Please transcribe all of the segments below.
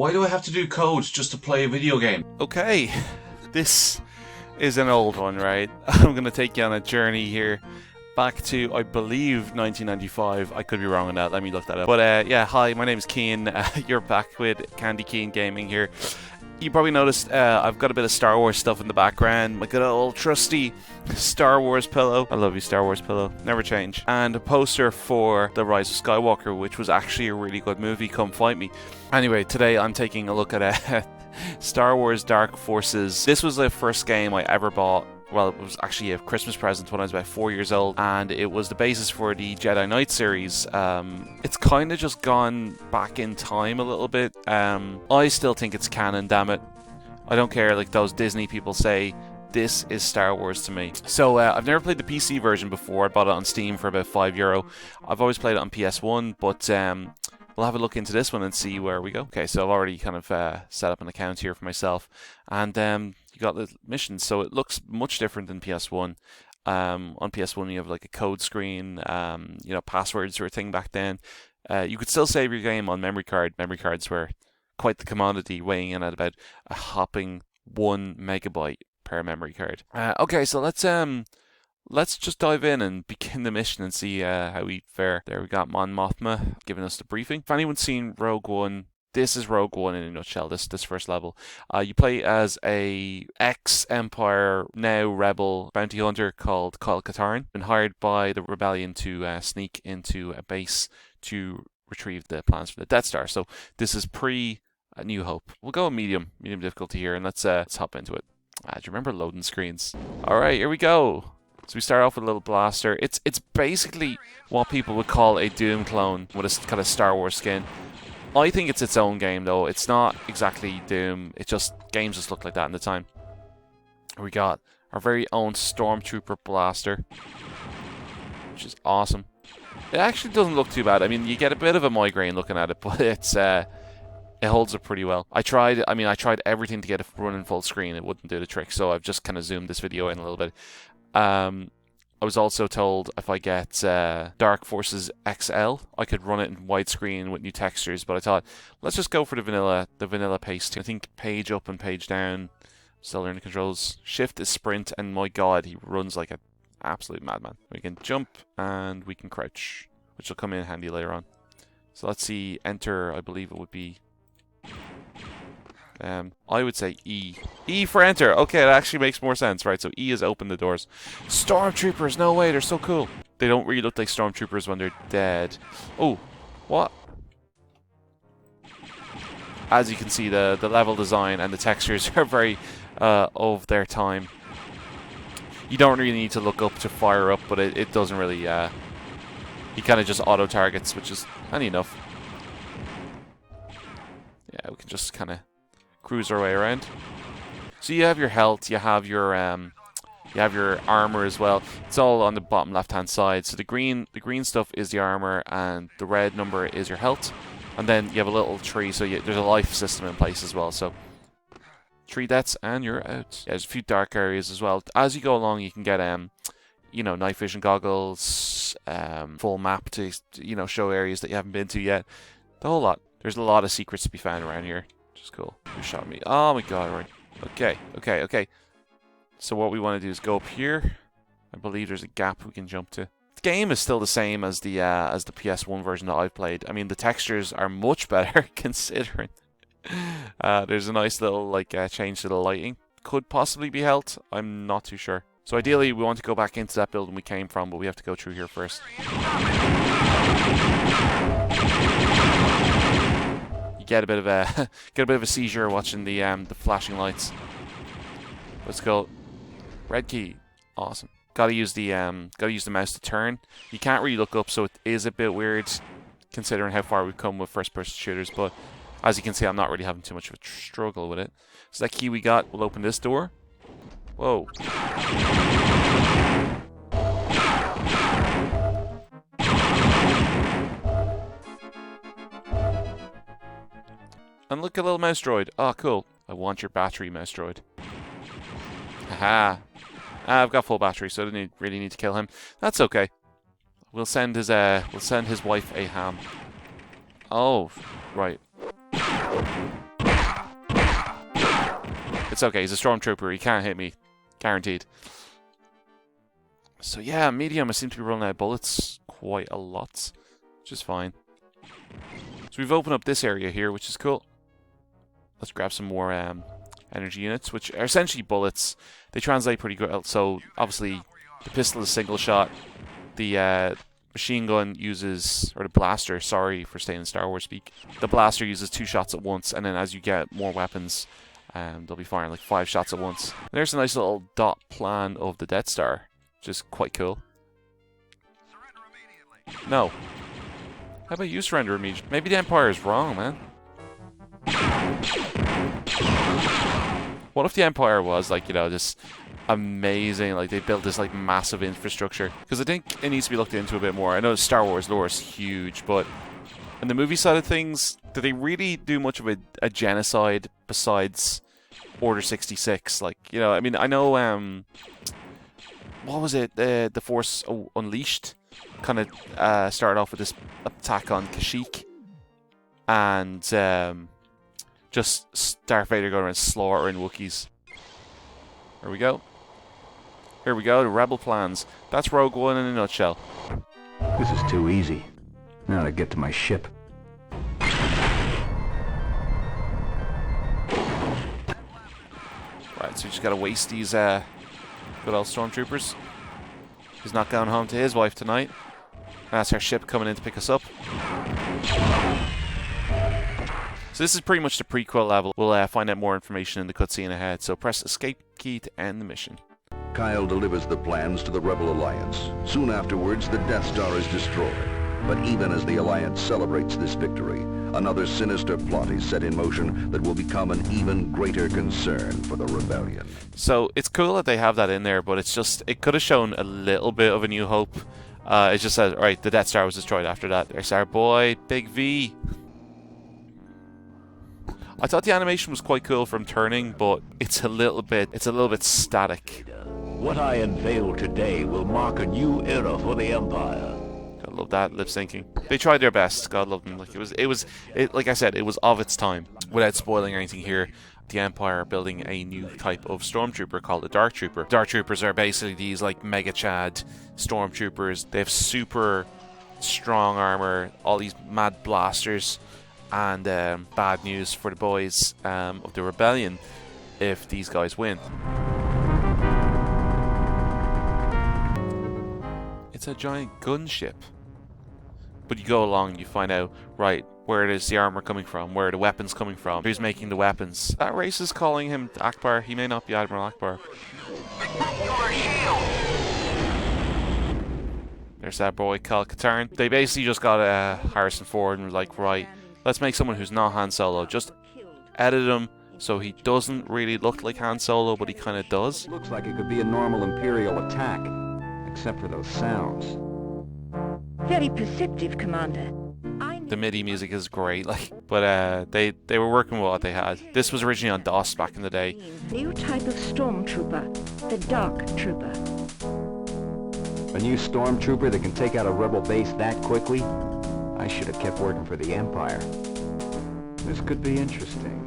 Why do I have to do code just to play a video game? Okay, this is an old one, right? I'm going to take you on a journey here back to, I believe, 1995. I could be wrong on that. Let me look that up. But yeah, hi, my name is Cian. You're back with CandyCianGaming here. You probably noticed I've got a bit of Star Wars stuff in the background. My good old trusty Star Wars pillow. I love you, Star Wars pillow. Never change. And a poster for The Rise of Skywalker, which was actually a really good movie. Come fight me. Anyway, today I'm taking a look at Star Wars Dark Forces. This was the first game I ever bought. Well, it was actually a Christmas present when I was about 4 years old, and it was the basis for the Jedi Knight series. It's kind of just gone back in time a little bit. I still think it's canon, damn it. I don't care, like those Disney people say, this is Star Wars to me. So, I've never played the PC version before. I bought it on Steam for about €5. I've always played it on PS1, but we'll have a look into this one and see where we go. Okay, so I've already kind of set up an account here for myself, and you got the missions, so it looks much different than PS1. On PS1 you have like a code screen, you know, passwords were a thing back then. You could still save your game on memory card. Memory cards were quite the commodity, weighing in at about a hopping 1 megabyte per memory card. Okay, so let's just dive in and begin the mission and see how we fare. There we got Mon Mothma giving us the briefing. If anyone's seen Rogue One, this is Rogue One in a nutshell, this first level. You play as a ex-Empire, now rebel bounty hunter called Kyle Katarn, been hired by the rebellion to sneak into a base to retrieve the plans for the Death Star. So this is pre-New Hope. We'll go medium difficulty here, and let's hop into it. Do you remember loading screens? Alright, here we go. So we start off with a little blaster. It's basically what people would call a Doom clone with a kind of Star Wars skin. I think it's its own game though. It's not exactly Doom. Games just look like that in the time. We got our very own Stormtrooper blaster, which is awesome. It actually doesn't look too bad. I mean, you get a bit of a migraine looking at it, but it holds up pretty well. I tried everything to get it running full screen. It wouldn't do the trick, so I've just kind of zoomed this video in a little bit. I was also told if I get Dark Forces XL, I could run it in widescreen with new textures, but I thought, let's just go for the vanilla pace. I think page up and page down, still learning the controls. Shift is sprint, and my god, he runs like an absolute madman. We can jump and we can crouch, which will come in handy later on. So let's see, enter, I believe it would be... I would say E. E for enter. Okay, that actually makes more sense, right? So E is open the doors. Stormtroopers, no way, they're so cool. They don't really look like Stormtroopers when they're dead. Oh, what? As you can see, the level design and the textures are very of their time. You don't really need to look up to fire up, but it doesn't really... he kind of just auto-targets, which is handy enough. Yeah, we can just kind of cruise our way around. So you have your health, you have your armor as well. It's all on the bottom left-hand side. So the green stuff is the armor, and the red number is your health. And then you have a little tree, so there's a life system in place as well. So 3 deaths and you're out. Yeah, there's a few dark areas as well. As you go along, you can get you know, night vision goggles, full map to show areas that you haven't been to yet. The whole lot. There's a lot of secrets to be found around here. Which is cool. Who shot me? Oh my god, right. Okay. So what we want to do is go up here. I believe there's a gap we can jump to. The game is still the same as the PS1 version that I've played. I mean, the textures are much better considering. There's a nice little change to the lighting. Could possibly be health. I'm not too sure. So ideally we want to go back into that building we came from, but we have to go through here first. Get a bit of a seizure watching the flashing lights. Let's go. Red key, awesome. Gotta use the mouse to turn. You can't really look up, so it is a bit weird considering how far we've come with first-person shooters. But as you can see, I'm not really having too much of a struggle with it. So that key we got will open this door. Whoa. And look, a little mouse droid. Oh, cool. I want your battery, mouse droid. Haha. I've got full battery, so I don't really need to kill him. That's okay. We'll send his wife a ham. Oh, right. it's okay. He's a stormtrooper. He can't hit me. Guaranteed. So yeah, medium, I seem to be running out of bullets quite a lot, which is fine. So we've opened up this area here, which is cool. Let's grab some more energy units, which are essentially bullets. They translate pretty good. So obviously, the pistol is single shot. The machine gun uses, or the blaster, sorry for staying in Star Wars speak. The blaster uses 2 shots at once, and then as you get more weapons, they'll be firing like 5 shots at once. There's a nice little dot plan of the Death Star, which is quite cool. No. How about you surrender immediately? Maybe the Empire is wrong, man. What if the Empire was like, you know, this amazing, like they built this like massive infrastructure? Because I think it needs to be looked into a bit more. I know Star Wars lore is huge, but in the movie side of things, do they really do much of a genocide besides Order 66? Like, you know, I mean, I know, what was it? The Force Unleashed kind of started off with this attack on Kashyyyk, and just Darth Vader going around slaughtering Wookiees. Here we go. Here we go, the Rebel plans. That's Rogue One in a nutshell. This is too easy. Now to get to my ship. Right, so you just gotta waste these good old stormtroopers. He's not going home to his wife tonight. That's our ship coming in to pick us up. So this is pretty much the prequel level. We'll find out more information in the cutscene ahead. So press escape key to end the mission. Kyle delivers the plans to the Rebel Alliance. Soon afterwards, the Death Star is destroyed. But even as the Alliance celebrates this victory, another sinister plot is set in motion that will become an even greater concern for the Rebellion. So it's cool that they have that in there, but it's just, it could have shown a little bit of A New Hope. It just says, right, the Death Star was destroyed after that. There's our boy, Big V. I thought the animation was quite cool from turning, but it's a little bit static. What I unveil today will mark a new era for the Empire. I love that lip syncing. They tried their best. God love them. Like like I said, it was of its time. Without spoiling anything here, the Empire are building a new type of stormtrooper called the Dark Trooper. Dark Troopers are basically these like Mega Chad stormtroopers. They have super strong armor, all these mad blasters, and bad news for the boys of the Rebellion if these guys win. It's a giant gunship. But you go along and you find out, right, where is the armor coming from? Where are the weapons coming from? Who's making the weapons? That race is calling him Akbar. He may not be Admiral Akbar. There's that boy, Kyle Katarn. They basically just got Harrison Ford and were like, right, let's make someone who's not Han Solo. Just edit him so he doesn't really look like Han Solo, but he kind of does. Looks like it could be a normal Imperial attack, except for those sounds. Very perceptive, Commander. The MIDI music is great, like, but they were working with what they had. This was originally on DOS back in the day. New type of stormtrooper, the Dark Trooper. A new stormtrooper that can take out a rebel base that quickly? I should have kept working for the Empire. This could be interesting.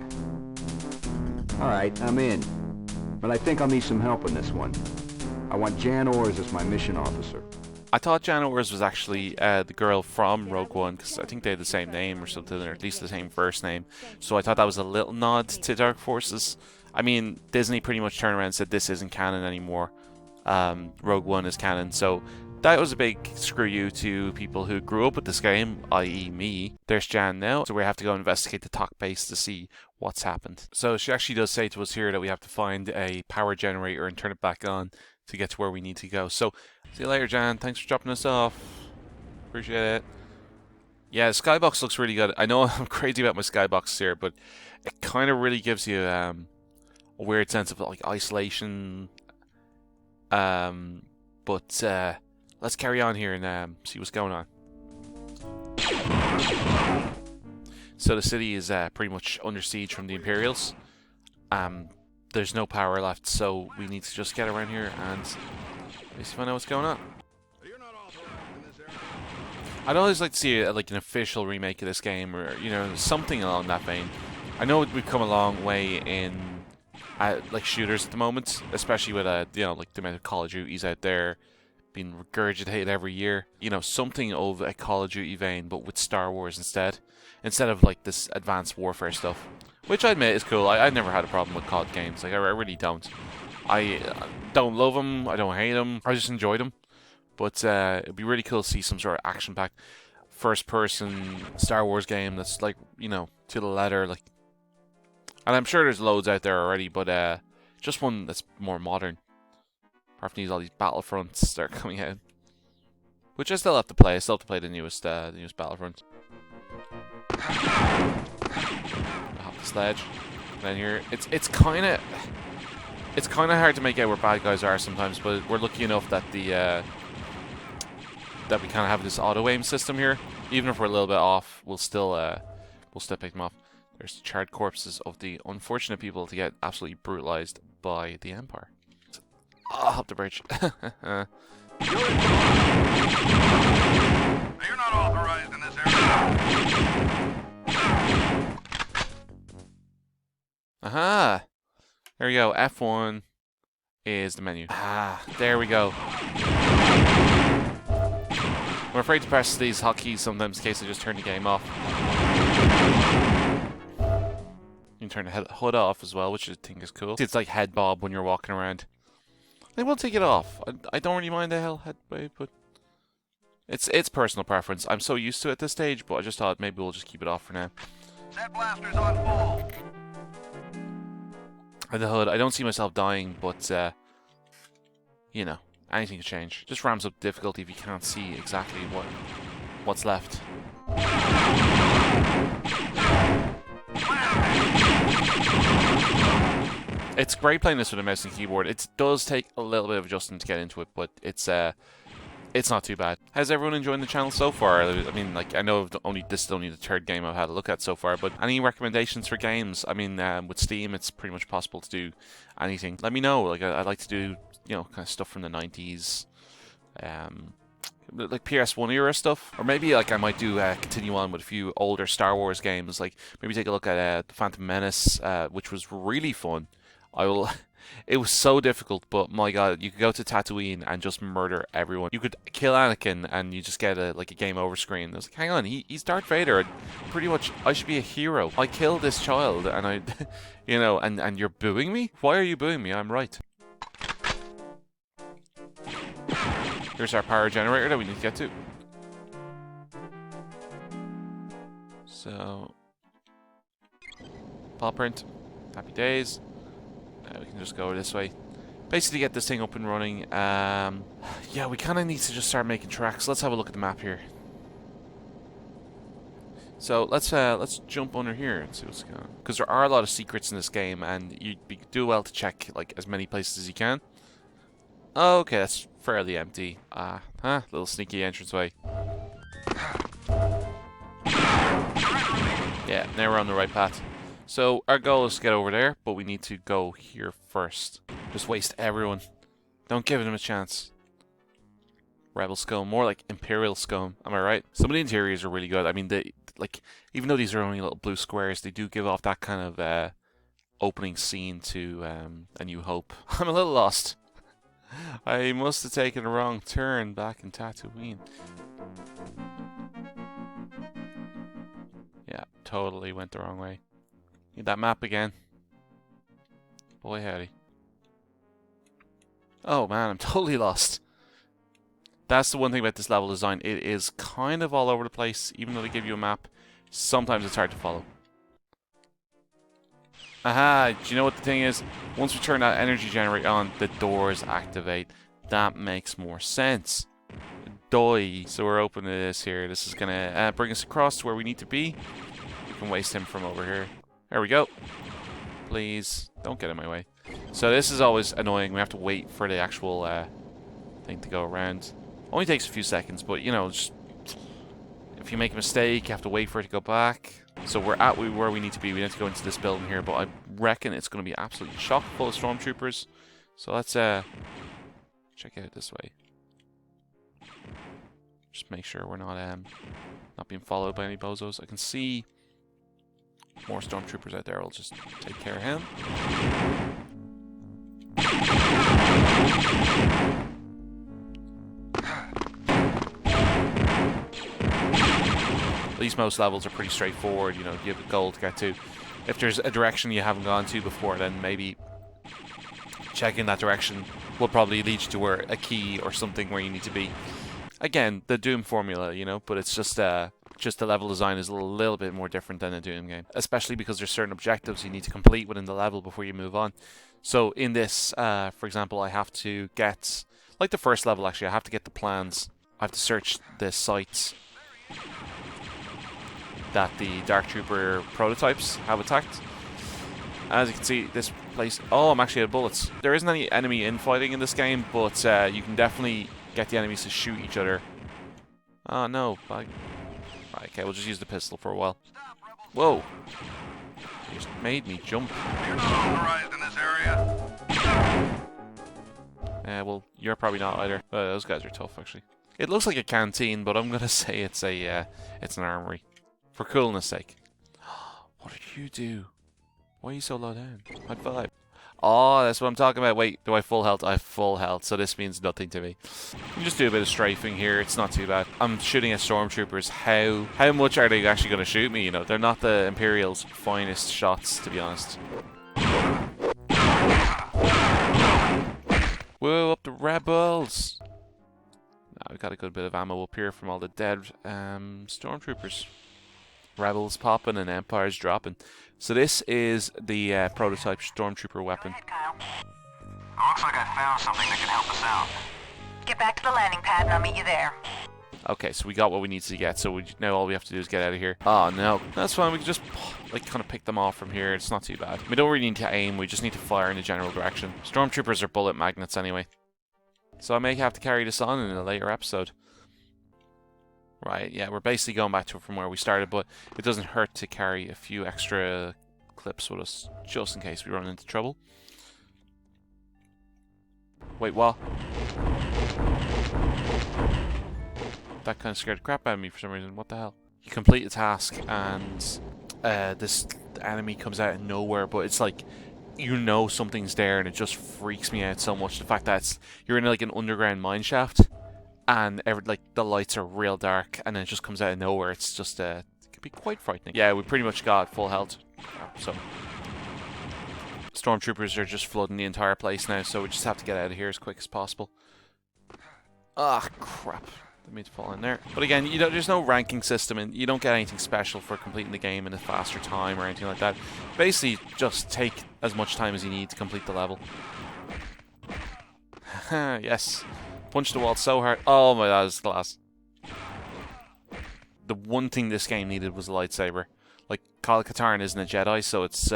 Alright, I'm in. But I think I'll need some help on this one. I want Jan Ors as my mission officer. I thought Jan Ors was actually the girl from Rogue One, because I think they had the same name or something, or at least the same first name. So I thought that was a little nod to Dark Forces. I mean, Disney pretty much turned around and said this isn't canon anymore. Rogue One is canon. So that was a big screw you to people who grew up with this game, i.e. me. There's Jan now, so we have to go investigate the TOC base to see what's happened. So she actually does say to us here that we have to find a power generator and turn it back on to get to where we need to go. So, see you later, Jan. Thanks for dropping us off. Appreciate it. Yeah, the skybox looks really good. I know I'm crazy about my skybox here, but it kind of really gives you a weird sense of like isolation. But let's carry on here and see what's going on. So the city is pretty much under siege from the Imperials. There's no power left, so we need to just get around here and basically find out what's going on. I'd always like to see like an official remake of this game, or you know, something along that vein. I know we've come a long way in like shooters at the moment, especially with you know, like the amount of Call of Duties out there being regurgitated every year. You know, something of a Call of Duty vein, but with Star Wars instead of like this advanced warfare stuff, which I admit is cool. I never had a problem with COD games. Like I really don't. I don't love them. I don't hate them. I just enjoy them. But it'd be really cool to see some sort of action-packed first-person Star Wars game that's like, you know, to the letter, like. And I'm sure there's loads out there already, but just one that's more modern. Apart from all these Battlefronts that are coming out, which I still have to play. I still have to play the newest Battlefront. Hop the sledge. Then here, it's kind of hard to make out where bad guys are sometimes, but we're lucky enough that that we kind of have this auto aim system here. Even if we're a little bit off, we'll still pick them off. There's the charred corpses of the unfortunate people to get absolutely brutalized by the Empire. Oh, hop the bridge. You're not authorized in this area. Aha! There we go. F1 is the menu. Ah, there we go. I'm afraid to press these hotkeys sometimes in case I just turn the game off. You can turn the HUD off as well, which I think is cool. It's like head bob when you're walking around. I will take it off. I don't really mind the head wave, but it's personal preference. I'm so used to it at this stage, but I just thought maybe we'll just keep it off for now. Set blasters on full. And the HUD, I don't see myself dying, but you know, anything can change. Just ramps up difficulty if you can't see exactly what's left. It's great playing this with a mouse and keyboard. It does take a little bit of adjusting to get into it, but it's not too bad. How's everyone enjoying the channel so far? I mean, like, I know this is only the third game I've had a look at so far, but any recommendations for games? I mean, with Steam, it's pretty much possible to do anything. Let me know. Like, I'd like to do, you know, kind of stuff from the 90s, like PS1 era stuff, or maybe like I might do continue on with a few older Star Wars games. Like maybe take a look at The Phantom Menace, which was really fun. It was so difficult, but my god, you could go to Tatooine and just murder everyone. You could kill Anakin and you just get a game over screen. I was like, hang on, he's Darth Vader. Pretty much, I should be a hero. I killed this child, and I, you know, and you're booing me? Why are you booing me? I'm right. Here's our power generator that we need to get to. So, paw print. Happy days. We can just go this way. Basically get this thing up and running. Yeah, we kind of need to just start making tracks. Let's have a look at the map here. So let's jump under here and see what's going on. Because there are a lot of secrets in this game, and you'd do well to check like as many places as you can. Okay, that's fairly empty. Little sneaky entranceway. Yeah, now we're on the right path. So our goal is to get over there, but we need to go here first. Just waste everyone. Don't give them a chance. Rebel scum, more like Imperial scum. Am I right? Some of the interiors are really good. I mean, even though these are only little blue squares, they do give off that kind of opening scene to A New Hope. I'm a little lost. I must have taken a wrong turn back in Tatooine. Yeah, totally went the wrong way. Need that map again. Boy howdy. Oh man, I'm totally lost. That's the one thing about this level design. It is kind of all over the place. Even though they give you a map, sometimes it's hard to follow. Aha, do you know what the thing is? Once we turn that energy generator on, the doors activate. That makes more sense. Doi. So we're opening this here. This is gonna bring us across to where we need to be. We can waste him from over here. There we go. Please, don't get in my way. So this is always annoying. We have to wait for the actual thing to go around. Only takes a few seconds, but you know, just if you make a mistake, you have to wait for it to go back. So we're at where we need to be. We need to go into this building here, but I reckon it's going to be absolutely chock full of stormtroopers. So let's check it out this way. Just make sure we're not being followed by any bozos. I can see more stormtroopers out there. I'll just take care of him. At least most levels are pretty straightforward, you know, you have a goal to get to. If there's a direction you haven't gone to before, then maybe checking that direction will probably lead you to where a key or something where you need to be. Again, the Doom formula, you know, but it's just the level design is a little bit more different than a Doom game, especially because there's certain objectives you need to complete within the level before you move on. So in this, for example, I have to get, like the first level actually, I have to get the plans. I have to search the sites that the Dark Trooper prototypes have attacked. As you can see, this place... Oh, I'm actually out of bullets. There isn't any enemy infighting in this game, but you can definitely get the enemies to shoot each other. Oh, no. Right, okay, we'll just use the pistol for a while. Whoa. You just made me jump. You're not authorized in this area. Well, you're probably not either. Those guys are tough, actually. It looks like a canteen, but I'm gonna say it's an armory. For coolness sake. What did you do? Why are you so low down? High five. Oh, that's what I'm talking about. Wait, do I have full health? I have full health, so this means nothing to me. You just do a bit of strafing here. It's not too bad. I'm shooting at stormtroopers. How much are they actually going to shoot me? You know, they're not the Imperial's finest shots, to be honest. Whoa, up the rebels! Now we've got a good bit of ammo up here from all the dead stormtroopers. Rebels popping and Empire's dropping. So this is the prototype stormtrooper weapon. Go ahead, Kyle. Looks like I found something that can help us out. Get back to the landing pad and I'll meet you there. Okay, so we got what we need to get, so now all we have to do is get out of here. Oh no, that's fine, we can just like kind of pick them off from here, it's not too bad. We don't really need to aim, we just need to fire in a general direction. Stormtroopers are bullet magnets anyway. So I may have to carry this on in a later episode. Right, yeah, we're basically going back to from where we started, but it doesn't hurt to carry a few extra clips with us, just in case we run into trouble. Wait, what? That kind of scared the crap out of me for some reason. What the hell? You complete a task, and this enemy comes out of nowhere, but it's like, you know something's there, and it just freaks me out so much. The fact that you're in like an underground mine shaft, and like the lights are real dark, and then it just comes out of nowhere. It's just it can be quite frightening. Yeah, we pretty much got full health, so stormtroopers are just flooding the entire place now, so we just have to get out of here as quick as possible. Ah, crap. Didn't mean to fall in there. But again, you know, there's no ranking system, and you don't get anything special for completing the game in a faster time or anything like that. Basically, just take as much time as you need to complete the level. Yes. Punch the wall so hard. Oh my god, it's glass. The one thing this game needed was a lightsaber. Like, Kyle Katarn isn't a Jedi, so it's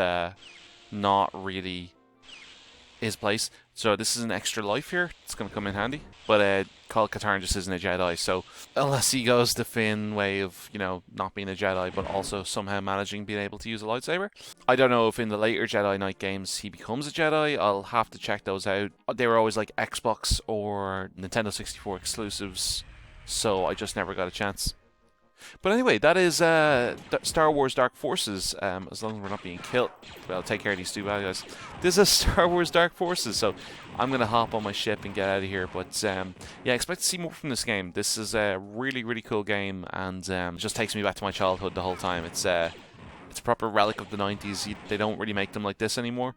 not really his place. So this is an extra life here. It's going to come in handy. But Kyle Katarn just isn't a Jedi, so unless he goes the Finn way of, you know, not being a Jedi, but also somehow managing being able to use a lightsaber. I don't know if in the later Jedi Knight games he becomes a Jedi. I'll have to check those out. They were always like Xbox or Nintendo 64 exclusives, so I just never got a chance. But anyway, that is Star Wars Dark Forces, as long as we're not being killed. Well, take care of these two bad guys. This is Star Wars Dark Forces, so I'm going to hop on my ship and get out of here. But yeah, expect to see more from this game. This is a really, really cool game, and it just takes me back to my childhood the whole time. It's a proper relic of the 90s. They don't really make them like this anymore.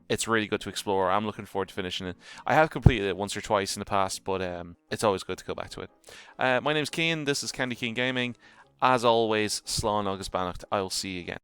It's really good to explore. I'm looking forward to finishing it. I have completed it once or twice in the past, but it's always good to go back to it. My name's Cian. This is CandyCianGaming. As always, Slán agus Beannacht. I will see you again.